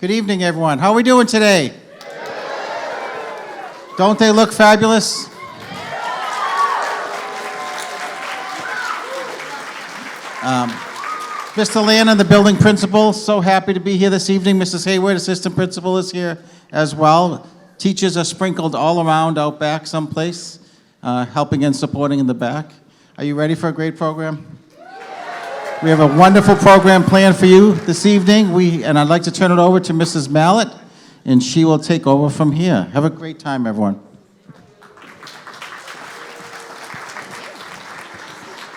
Good evening, everyone. How are we doing today? Don't they look fabulous? Mr. Lannon, the building principal, so happy to be here this evening. Mrs. Hayward, assistant principal, is here as well. Teachers are sprinkled all around out back someplace, helping and supporting in the back. Are you ready for a great program? We have a wonderful program planned for you this evening. And I'd like to turn it over to Mrs. Mallett, and she will take over from here. Have a great time, everyone.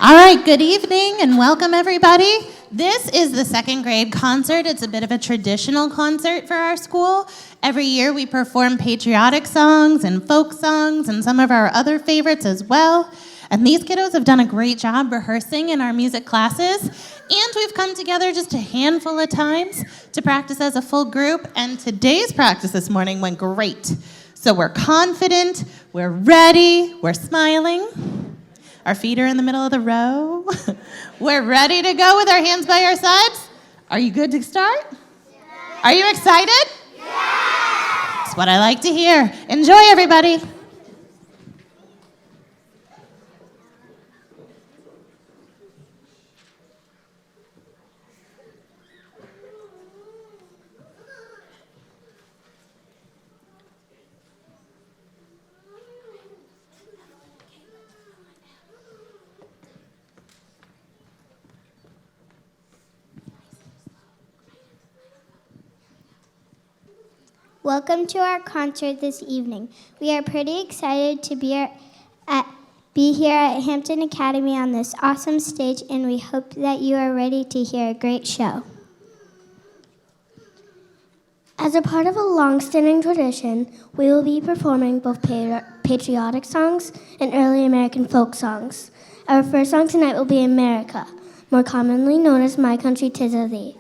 All right, good evening and welcome, everybody. This is the second grade concert. It's a bit of a traditional concert for our school. Every year we perform patriotic songs and folk songs and some of our other favorites as well. And these kiddos have done a great job rehearsing in our music classes. And we've come together just a handful of times to practice as a full group. And today's practice this morning went great. So we're confident, we're ready, we're smiling. Our feet are in the middle of the row. We're ready to go with our hands by our sides. Are you good to start? Yeah. Are you excited? Yeah. That's what I like to hear. Enjoy, everybody. Welcome to our concert this evening. We are pretty excited to be here at Hampton Academy on this awesome stage, and we hope that you are ready to hear a great show. As a part of a long-standing tradition, we will be performing both patriotic songs and early American folk songs. Our first song tonight will be America, more commonly known as My Country 'Tis of Thee.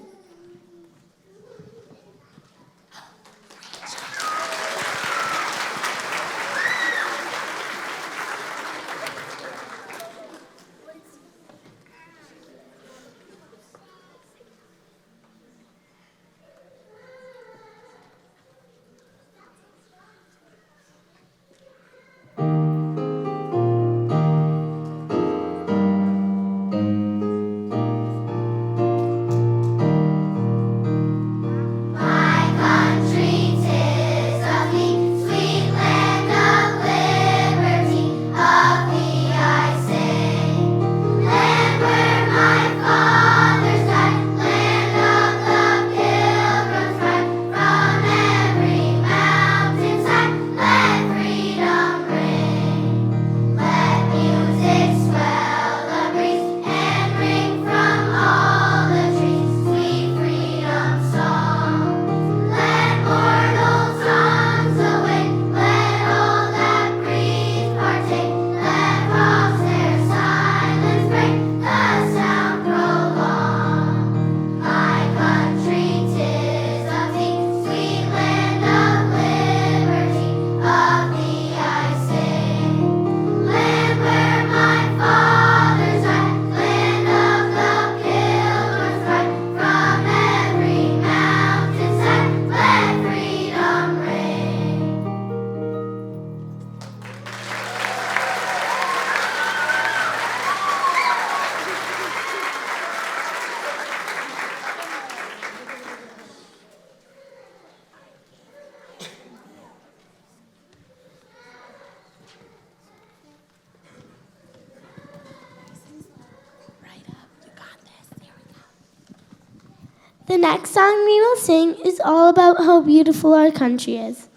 The next song we will sing is all about how beautiful our country is.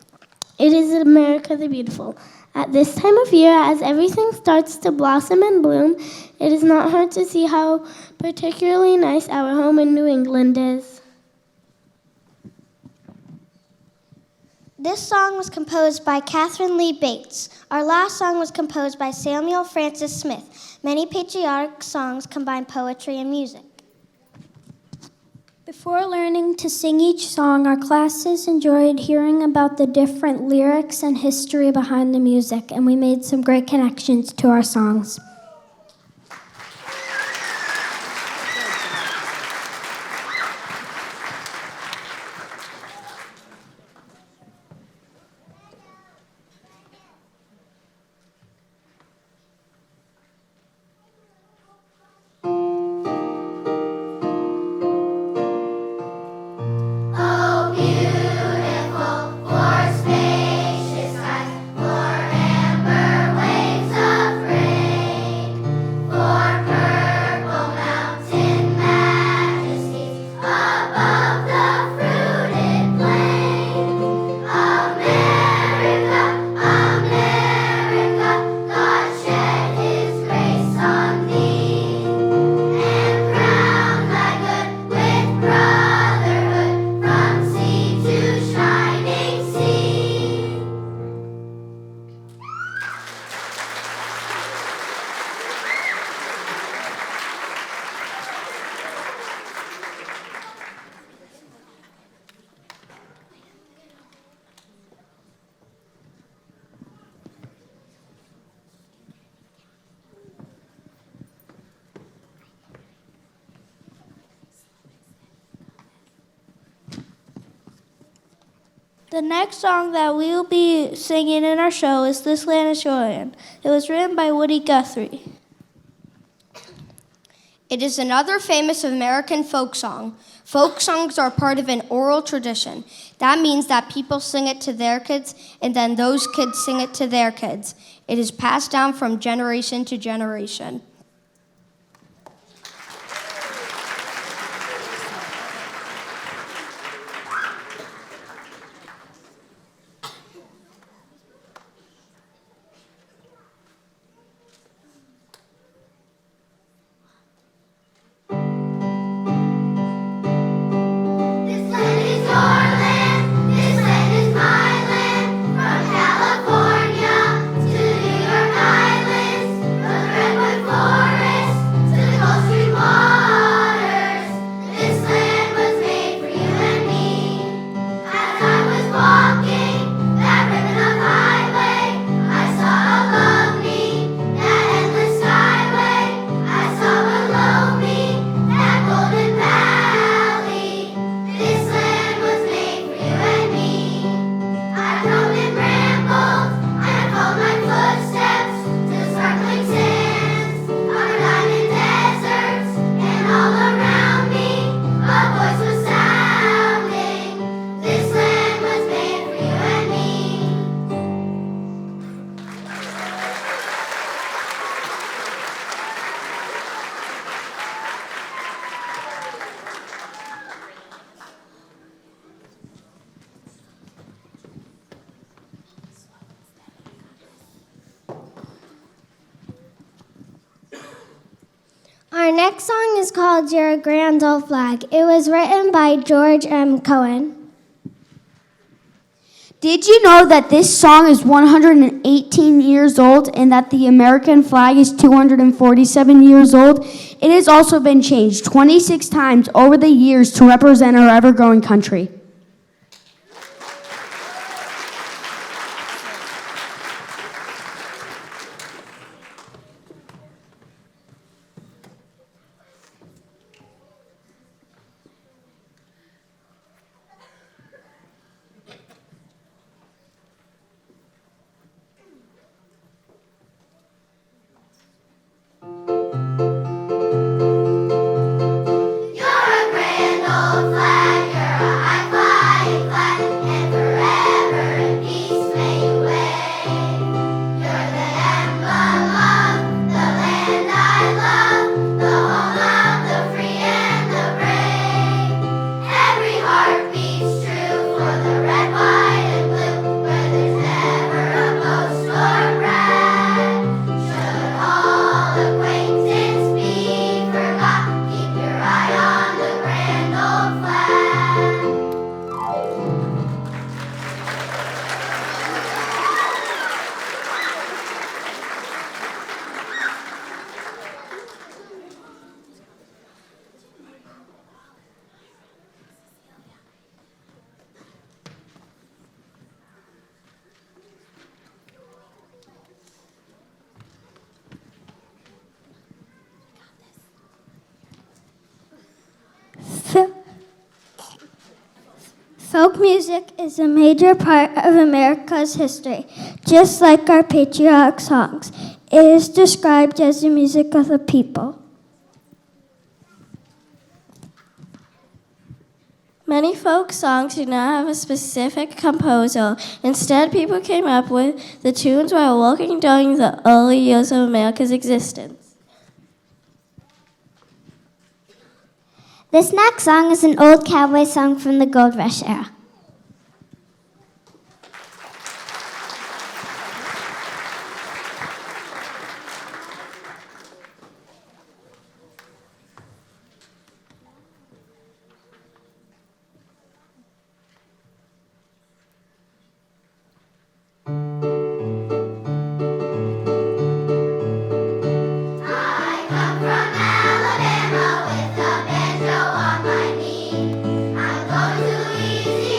It is America the Beautiful. At this time of year, as everything starts to blossom and bloom, it is not hard to see how particularly nice our home in New England is. This song was composed by Catherine Lee Bates. Our last song was composed by Samuel Francis Smith. Many patriotic songs combine poetry and music. Before learning to sing each song, our classes enjoyed hearing about the different lyrics and history behind the music, and we made some great connections to our songs. The next song that we will be singing in our show is This Land Is Your Land. It was written by Woody Guthrie. It is another famous American folk song. Folk songs are part of an oral tradition. That means that people sing it to their kids, and then those kids sing it to their kids. It is passed down from generation to generation. Our next song is called Your Grand Old Flag. It was written by George M. Cohen. Did you know that this song is 118 years old and that the American flag is 247 years old? It has also been changed 26 times over the years to represent our ever-growing country. Folk music is a major part of America's history, just like our patriotic songs. It is described as the music of the people. Many folk songs do not have a specific composer. Instead, people came up with the tunes while walking during the early years of America's existence. This next song is an old cowboy song from the Gold Rush era. Alabama with a banjo on my knee. I'm going to Louisiana.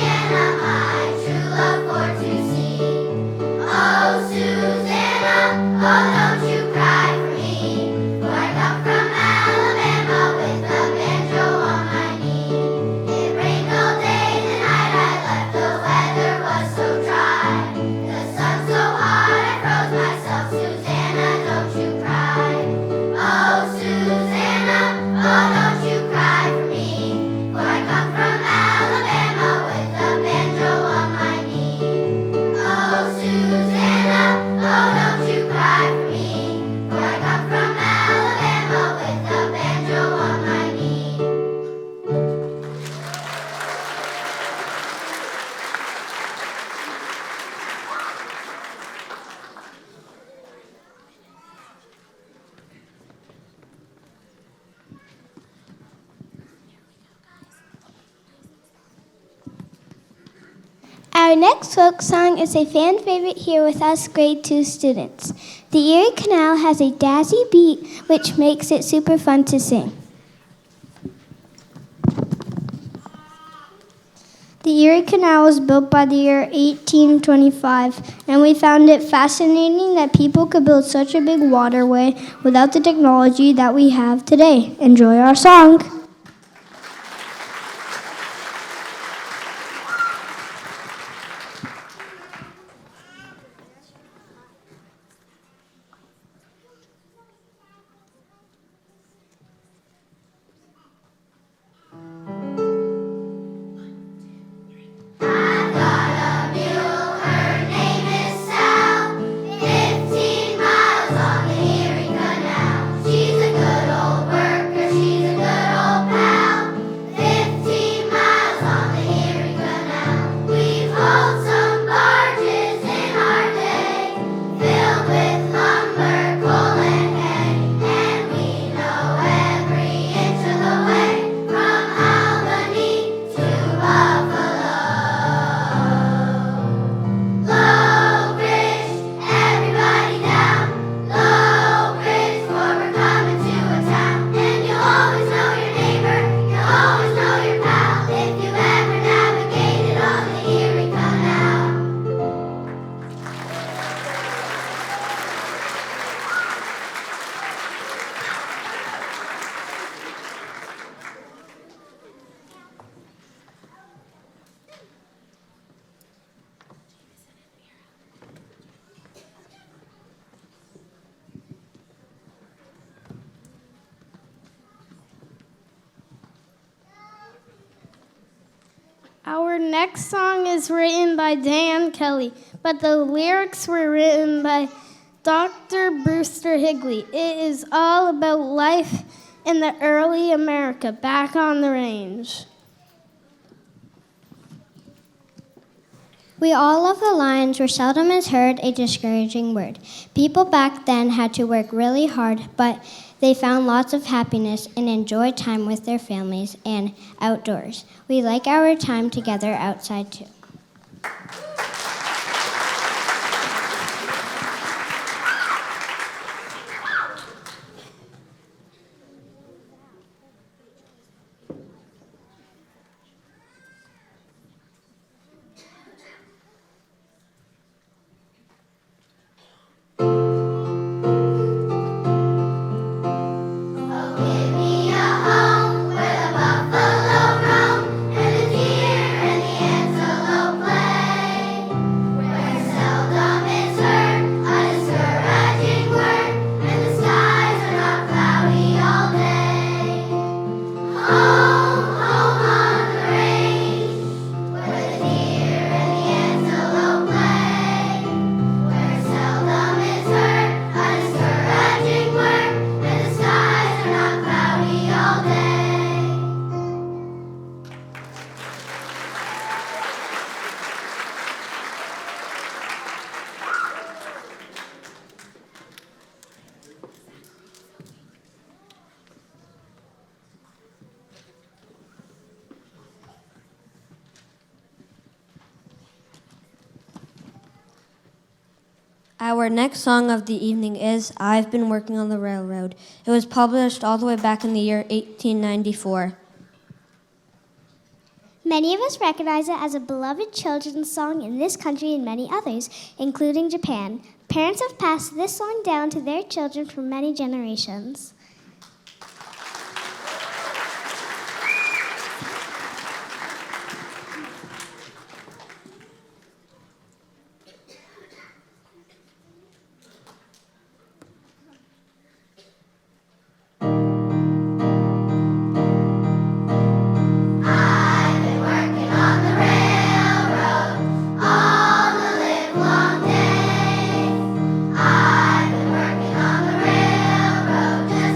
next folk song is a fan favorite here with us grade 2 students. The Erie Canal has a jazzy beat which makes it super fun to sing. The Erie Canal was built by the year 1825, and we found it fascinating that people could build such a big waterway without the technology that we have today. Enjoy our song. Our next song is written by Dan Kelly, but the lyrics were written by Dr. Brewster Higley. It is all about life in the early America back on the range. We all love the lines where seldom is heard a discouraging word. People back then had to work really hard, but they found lots of happiness and enjoyed time with their families and outdoors. We like our time together outside too. Our next song of the evening is I've Been Working on the Railroad. It was published all the way back in the year 1894. Many of us recognize it as a beloved children's song in this country and many others, including Japan. Parents have passed this song down to their children for many generations. I've been working on the railroad just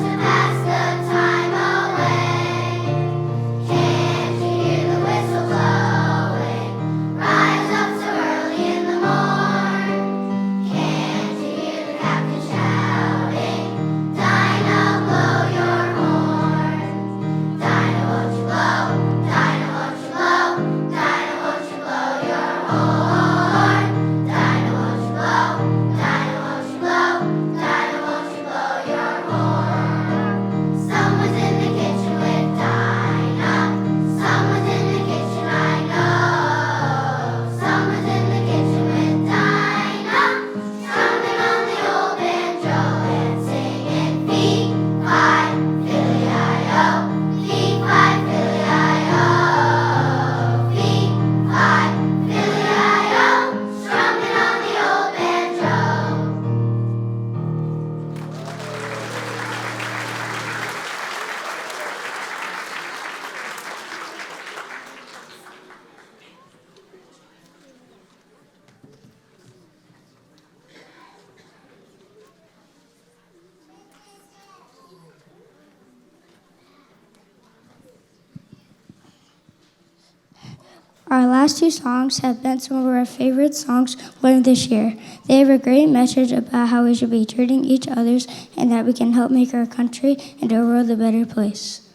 Our last two songs have been some of our favorite songs learned this year. They have a great message about how we should be treating each other and that we can help make our country and our world a better place.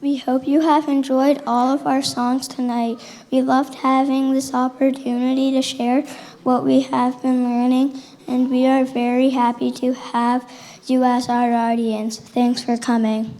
We hope you have enjoyed all of our songs tonight. We loved having this opportunity to share what we have been learning, and we are very happy to have you as our audience. Thanks for coming.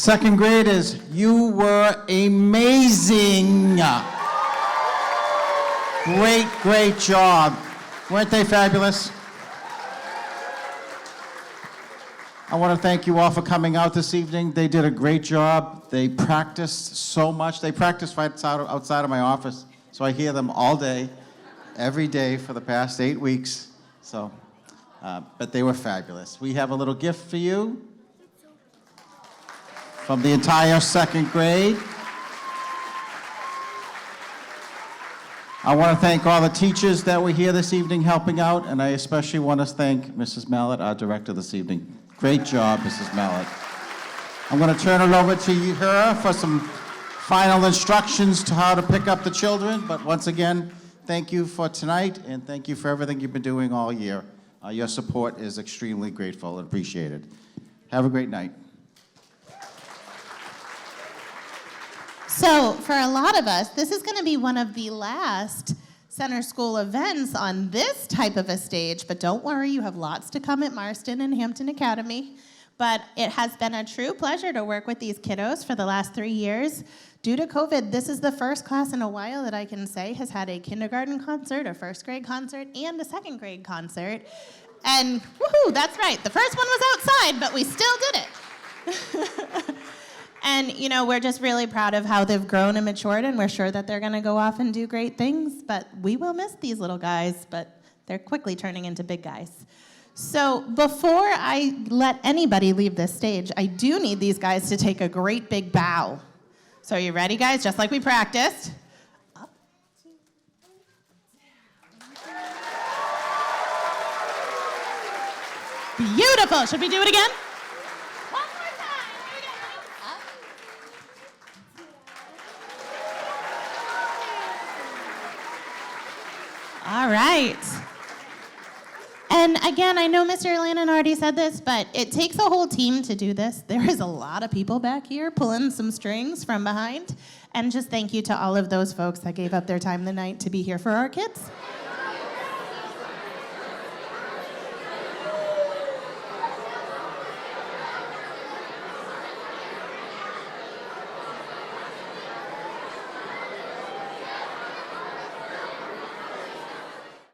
Second graders, you were amazing. Great, great job. Weren't they fabulous? I want to thank you all for coming out this evening. They did a great job. They practiced so much. They practiced right outside of my office, so I hear them all day, every day for the past 8 weeks. So, but they were fabulous. We have a little gift for you from the entire second grade. I want to thank all the teachers that were here this evening helping out, and I especially want to thank Mrs. Mallett, our director this evening. Great job, Mrs. Mallett. I'm going to turn it over to her for some final instructions to how to pick up the children, but once again, thank you for tonight, and thank you for everything you've been doing all year. Your support is extremely grateful and appreciated. Have a great night. So, for a lot of us, this is going to be one of the last Center School events on this type of a stage, but don't worry, you have lots to come at Marston and Hampton Academy. But it has been a true pleasure to work with these kiddos for the last 3 years. Due to COVID, this is the first class in a while that I can say has had a kindergarten concert, a first grade concert, and a second grade concert. And woohoo, that's right, the first one was outside, but we still did it. And, you know, we're just really proud of how they've grown and matured, and we're sure that they're going to go off and do great things. But we will miss these little guys, but they're quickly turning into big guys. So before I let anybody leave this stage, I do need these guys to take a great big bow. So are you ready, guys? Just like we practiced. Up. Beautiful. Should we do it again? One more time. Here we go. Up. All right. And again, I know Mr. Lannon already said this, but it takes a whole team to do this. There is a lot of people back here pulling some strings from behind. And just thank you to all of those folks that gave up their time tonight to be here for our kids.